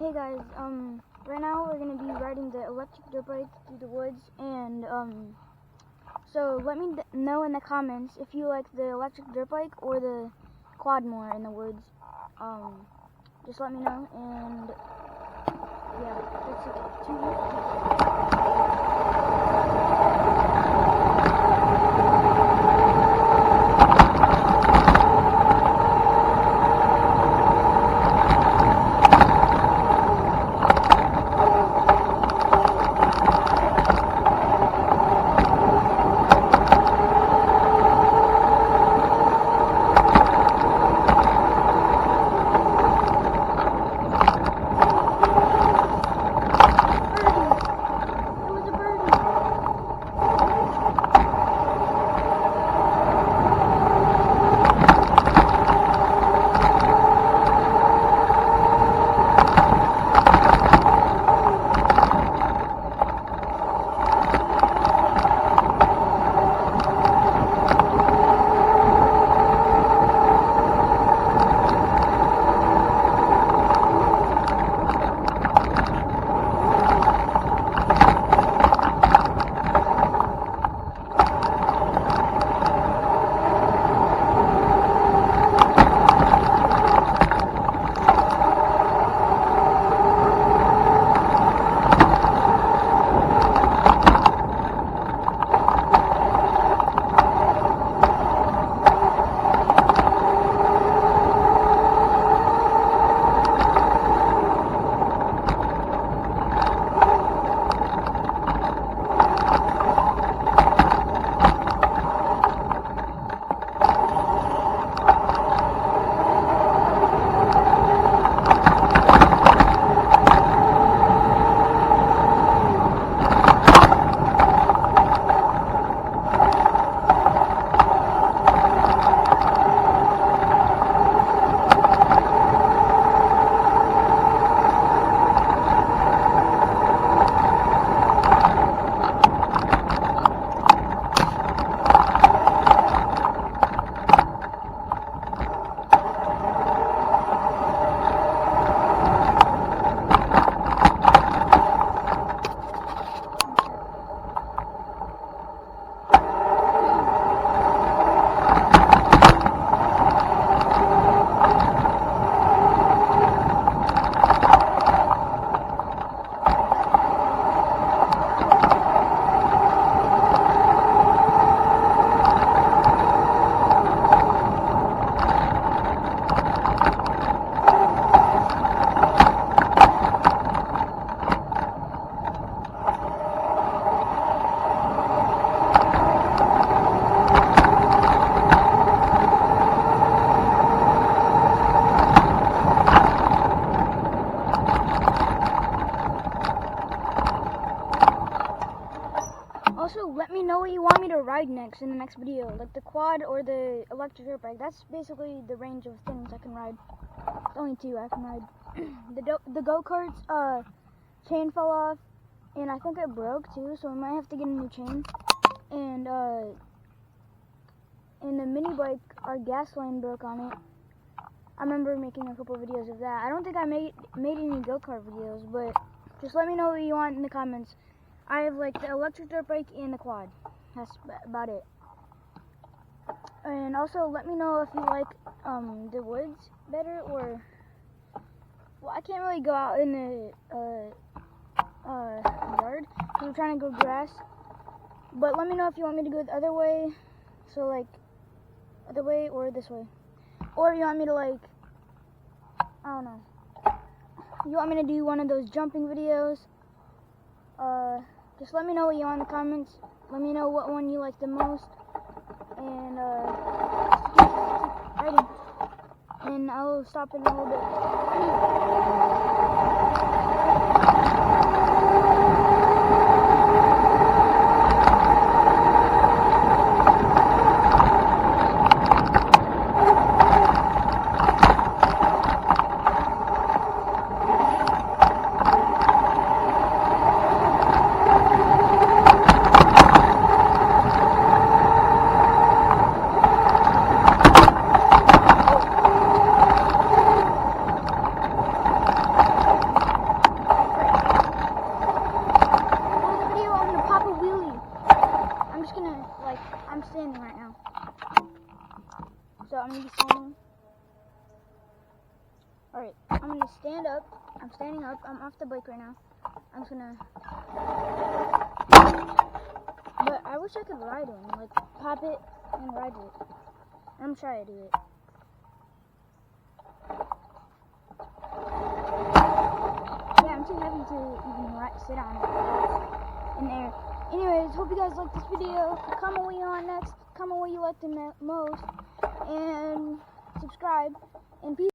Hey guys, right now we're gonna be riding the electric dirt bike through the woods, and so let me know in the comments if you like the electric dirt bike or the quad more in the woods. Just let me know, and yeah, that's Also, let me know what you want me to ride next in the next video, like the quad or the electric dirt bike. That's basically the range of things I can ride. There's only two I can ride. The go-karts, chain fell off, and I think it broke too, so I might have to get a new chain. And in the mini bike, our gas line broke on it. I remember making a couple videos of that. I don't think I made any go-kart videos, but just let me know what you want in the comments. I have like the electric dirt bike and the quad. That's about it. And also let me know if you like the woods better, or well, I can't really go out in the yard because I'm trying to grow grass. But let me know if you want me to go the other way, so like other way or this way, or you want me to like, I don't know. You want me to do one of those jumping videos? Just let me know what you want in the comments. Let me know what one you like the most, and keep writing. And I'll stop in a little bit. So I'm gonna be sitting. Alright, I'm gonna stand up. I'm standing up. I'm off the bike right now. I'm just gonna. But I wish I could ride one. Like, pop it and ride it. I'm trying to do it. Yeah, I'm too heavy to even sit on it in there. Anyways, hope you guys like this video. Comment what you want next. Comment what you like the most. And subscribe. And peace.